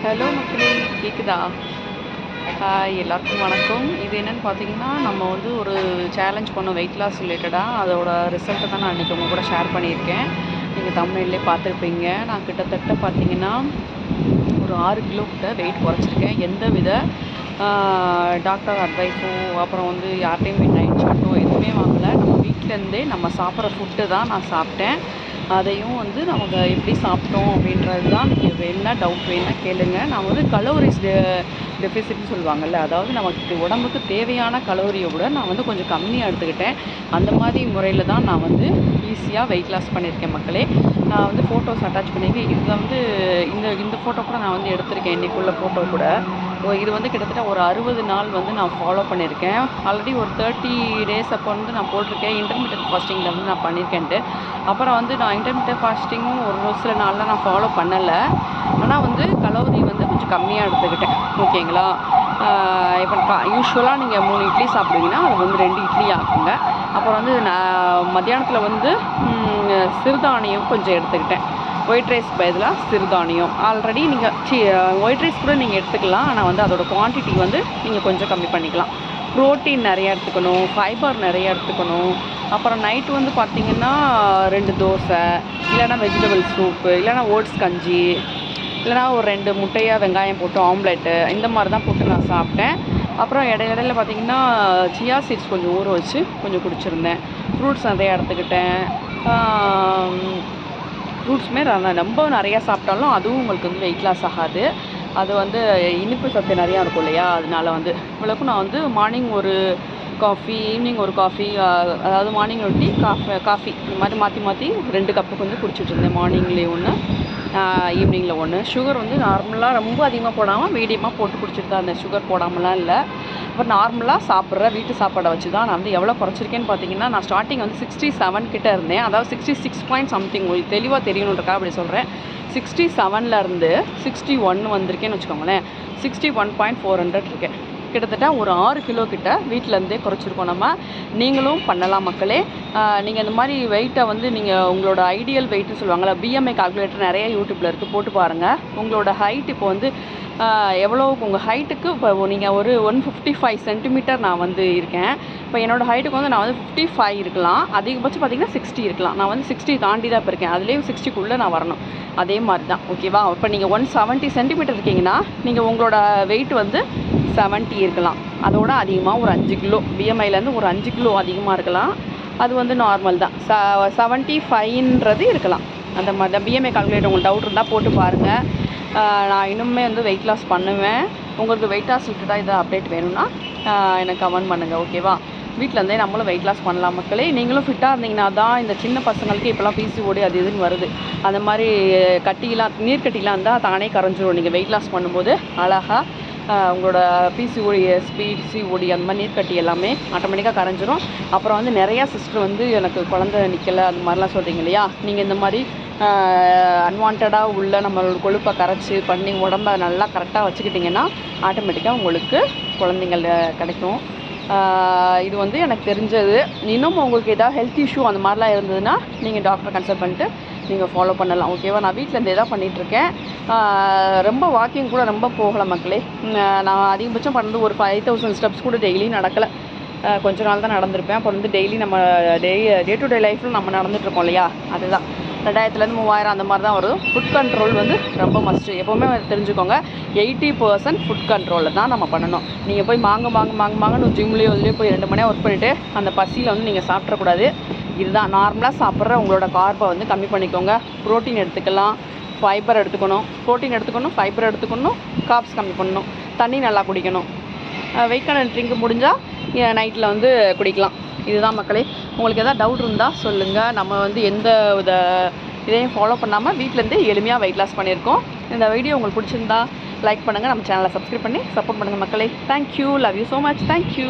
Hello மக்களே, கேட்குதா? Hi, எல்லாருக்கும் வணக்கம். இது என்னென்னு பார்த்தீங்கன்னா, நம்ம வந்து ஒரு சேலஞ்ச் பண்ணோம் வெயிட் லாஸ் ரிலேட்டடாக. அதோட ரிசல்ட்டை தான் நான் இன்றைக்கி உங்கள் கூட ஷேர் பண்ணியிருக்கேன். நீங்கள் தமிழ்லேயே பார்த்துருப்பீங்க. நான் கிட்டத்தட்ட பார்த்தீங்கன்னா ஒரு 6 கிலோ கிட்ட வெயிட் குறைச்சிருக்கேன். எந்த வித டாக்டர் அட்வைஸோ அப்புறம் வந்து யார்கிட்டையும் நைட் சார்ட்டோ எதுவுமே வாங்கலை. நம்ம வீட்டிலேருந்தே நம்ம சாப்பிட்ற ஃபுட்டு தான் நான் சாப்பிட்டேன். அதையும் வந்து நமக்கு எப்படி சாப்பிட்டோம் அப்படின்றது தான். நீங்கள் வேணுன்னா டவுட் வேணுன்னா கேளுங்க. நான் வந்து கலோரிஸ் டெஃபிசிட்னு சொல்லுவாங்கள்ல, அதாவது நமக்கு உடம்புக்கு தேவையான கலோரியை விட நான் வந்து கொஞ்சம் கம்மியாக எடுத்துக்கிட்டேன். அந்த மாதிரி முறையில் தான் நான் வந்து ஈஸியாக வெயிட் லாஸ் பண்ணியிருக்கேன் மக்களே. நான் வந்து ஃபோட்டோஸ் அட்டாச் பண்ணியிருக்கேன். இதில் வந்து இந்த ஃபோட்டோ கூட நான் வந்து எடுத்திருக்கேன். இன்றைக்குள்ள ஃபோட்டோ கூட இது வந்து கிட்டத்தட்ட ஒரு 60 நாள் வந்து நான் ஃபாலோ பண்ணியிருக்கேன். ஆல்ரெடி ஒரு 30 டேஸ் அப்போ வந்து நான் போட்டிருக்கேன் இன்டர்மீடியட் ஃபாஸ்டிங்கில் வந்து நான் பண்ணியிருக்கேன்ட்டு. அப்புறம் வந்து நான் இன்டர்மீடியட் ஃபாஸ்டிங்கும் ஒரு சில நாளில் நான் ஃபாலோ பண்ணலை. ஆனால் வந்து கலோரி வந்து கொஞ்சம் கம்மியாக எடுத்துக்கிட்டேன். ஓகேங்களா? இப்போ யூஸ்வலாக நீங்கள் 3 இட்லி சாப்பிடுவீங்கன்னா அது வந்து 2 இட்லி ஆக்குங்க. அப்புறம் வந்து நான் மத்தியானத்தில் வந்து சிறுதானியம் கொஞ்சம் எடுத்துக்கிட்டேன். ஒயிட் ரைஸ் பதிலாக சிறுதானியம். ஆல்ரெடி நீங்கள் ஒயிட் ரைஸ் கூட நீங்கள் எடுத்துக்கலாம். ஆனால் வந்து அதோடய குவான்டிட்டி வந்து நீங்கள் கொஞ்சம் கம்மி பண்ணிக்கலாம். ப்ரோட்டீன் நிறையா எடுத்துக்கணும், ஃபைபர் நிறையா எடுத்துக்கணும். அப்புறம் நைட்டு வந்து பார்த்திங்கன்னா 2 தோசை, இல்லைனா வெஜிடபிள் சூப்பு, இல்லைனா ஓட்ஸ் கஞ்சி, இல்லைனா ஒரு 2 முட்டையாக வெங்காயம் போட்டு ஆம்லெட்டு, இந்த மாதிரி தான் போட்டு நான் சாப்பிட்டேன். அப்புறம் இடையில பார்த்திங்கன்னா சியா சீட்ஸ் கொஞ்சம் ஊற வச்சு கொஞ்சம் குடிச்சிருந்தேன். ஃப்ரூட்ஸ் நிறையா எடுத்துக்கிட்டேன். ஃப்ரூட்ஸுமே ரொம்ப நிறையா சாப்பிட்டாலும் அதுவும் உங்களுக்கு வந்து வெயிட் லாஸ் ஆகாது. அது வந்து இனிப்பு சத்து நிறையா இருக்கும் இல்லையா? அதனால வந்து இவ்வளோக்கும் நான் வந்து மார்னிங் ஒரு காஃபி, ஈவினிங் ஒரு காஃபி, அதாவது மார்னிங் ஒரு டீ, காஃபி இந்த மாதிரி மாற்றி மாற்றி 2 கப்பு வந்து குடிச்சிட்டு இருந்தேன். மார்னிங்லேயே ஒன்று, ஈவினிங்கில் ஒன்று. சுகர் வந்து நார்மலாக ரொம்ப அதிகமாக போடாமல் மீடியமாக போட்டு குடிச்சிட்டு தான் இருந்தேன். சுகர் போடாமலாம் இல்லை. அப்புறம் நார்மலாக சாப்பிட்ற வீட்டு சாப்பாடை வச்சு தான் நான் வந்து எவ்வளோ குறைச்சிருக்கேன்னு பார்த்தீங்கன்னா, நான் ஸ்டார்டிங் வந்து 67 கிட்டே இருந்தேன். அதாவது 66 பாயிண்ட் சம்திங். உங்களுக்கு தெளிவாக தெரியணுன்றக்காக அப்படி சொல்கிறேன். 67லேருந்து 61 வந்திருக்கேன்னு வச்சுக்கோங்களேன். 61.400 இருக்கேன். கிட்டத்தட்ட ஒரு 6 கிலோ கிட்ட வீட்டிலேருந்தே குறைச்சிருக்கோம் நம்ம. நீங்களும் பண்ணலாம் மக்களே. நீங்கள் இந்த மாதிரி வெயிட்டை வந்து நீங்கள் உங்களோட ஐடியல் வெயிட்னு சொல்லுவாங்கள்ல, பிஎம்ஐ கால்குலேட்டர் நிறைய யூடியூப்பில் இருக்குது, போட்டு பாருங்கள். உங்களோட ஹைட் இப்போ வந்து எவ்வளோ உங்கள் ஹைட்டுக்கு இப்போ நீங்கள் ஒரு 155 சென்டிமீட்டர் நான் வந்து இருக்கேன். இப்போ என்னோடய ஹைட்டுக்கு வந்து நான் வந்து 55 இருக்கலாம். அதிகபட்சம் பார்த்திங்கன்னா 60 இருக்கலாம். நான் வந்து 60 தாண்டி தான் இப்போ இருக்கேன். அதுலேயும் 60க்குள்ளே நான் வரணும். அதே மாதிரி தான். ஓகேவா? இப்போ நீங்கள் 170 சென்டிமீட்டர் இருக்கீங்கன்னா நீங்கள் உங்களோட வெயிட் வந்து 70 இருக்கலாம். அதோட அதிகமாக ஒரு 5 கிலோ பிஎம்ஐலேருந்து ஒரு 5 கிலோ அதிகமாக இருக்கலாம். அது வந்து நார்மல் தான். 75ன்றது இருக்கலாம். அந்த மாதிரி தான். பிஎம்ஐ கால்குலேட்டர் உங்களுக்கு டவுட் இருந்தால் போட்டு பாருங்கள். நான் இன்னுமே வந்து வெயிட் லாஸ் பண்ணுவேன். உங்களுக்கு வெயிட் லாஸ் ரிலேட்டடாக இதை அப்டேட் வேணும்னா எனக்கு கமெண்ட் பண்ணுங்கள். ஓகேவா? வீட்டிலேருந்தே நம்மளும் வெயிட் லாஸ் பண்ணலாம் மக்களே. நீங்களும் ஃபிட்டாக இருந்தீங்கன்னா தான் இந்த சின்ன பசங்களுக்கு இப்போலாம் பிசிஓடி அது இதுன்னு வருது. அந்த மாதிரி நீர்க்கட்டிலாம் இருந்தால் தானே கரைஞ்சிரும். நீங்கள் வெயிட் லாஸ் பண்ணும்போது அழகாக உங்களோட பிசிஓடி அந்த மாதிரி நீர்க்கட்டி எல்லாமே ஆட்டோமேட்டிக்காக கரைஞ்சிரும். அப்புறம் வந்து நிறையா சிஸ்டர் வந்து எனக்கு குழந்தை நிற்கலை அந்த மாதிரிலாம் சொல்கிறீங்க இல்லையா? நீங்கள் இந்த மாதிரி அன்வான்டாக உள்ள நம்மளோட கொழுப்பை கரைச்சி பண்ணி உடம்பை நல்லா கரெக்டாக வச்சுக்கிட்டிங்கன்னா ஆட்டோமேட்டிக்காக உங்களுக்கு குழந்தைங்கள் கிடைக்கும். இது வந்து எனக்கு தெரிஞ்சது. இன்னும் உங்களுக்கு ஏதாவது ஹெல்த் இஷ்யூ அந்த மாதிரிலாம் இருந்ததுன்னா நீங்கள் டாக்டரை கன்சல்ட் பண்ணிட்டு நீங்கள் ஃபாலோ பண்ணலாம். ஓகேவா? நான் வீட்டிலேருந்தே தான் பண்ணிகிட்ருக்கேன். ரொம்ப வாக்கிங் கூட ரொம்ப போகலை மக்களே. நான் அதிகபட்சம் பண்ணது ஒரு 5000 ஸ்டெப்ஸ் கூட டெய்லி நடக்கலை. கொஞ்ச நாள் தான் நடந்திருப்பேன். அப்புறம் வந்து டெய்லி நம்ம டே டு டே லைஃப்பில் நம்ம நடந்துகிட்ருக்கோம் இல்லையா? அதுதான் 2000லேருந்து 3000 அந்த மாதிரி தான் வரும். ஃபுட் கண்ட்ரோல் வந்து ரொம்ப மஸ்ட்டு. எப்போவுமே தெரிஞ்சுக்கோங்க, 80% ஃபுட் கண்ட்ரோலில் தான் நம்ம பண்ணணும். நீங்கள் போய் மாங்கன்னு ஜிம்லேயோ இதுலேயோ போய் 2 மணி நேரம் ஒர்க் பண்ணிவிட்டு அந்த பசியில் வந்து நீங்கள் சாப்பிட்றக்கூடாது. இதுதான் நார்மலாக சாப்பிட்ற உங்களோட கார்பை வந்து கம்மி பண்ணிக்கோங்க. ப்ரோட்டீன் எடுத்துக்கலாம், ஃபைபர் எடுத்துக்கணும். ப்ரோட்டீன் எடுத்துக்கணும், ஃபைபர் எடுத்துக்கணும், கார்ப்ஸ் கம்மி பண்ணணும், தண்ணி நல்லா குடிக்கணும். வெயிட் கண்ட்ரோல் ட்ரிங்க் முடிஞ்சால் நைட்டில் வந்து குடிக்கலாம். இதுதான் மக்களே. உங்களுக்கு எதாவது டவுட் இருந்தால் சொல்லுங்கள். நம்ம வந்து எந்த வித இதையும் ஃபாலோ பண்ணாமல் வீட்டிலேருந்தே எளிமையாக வெயிட் லாஸ் பண்ணியிருக்கோம். இந்த வீடியோ உங்களுக்கு பிடிச்சிருந்தா லைக் பண்ணுங்கள். நம்ம சேனலை சப்ஸ்கிரைப் பண்ணி சப்போர்ட் பண்ணுங்கள் மக்களே. Thank you. Love you so much. Thank you.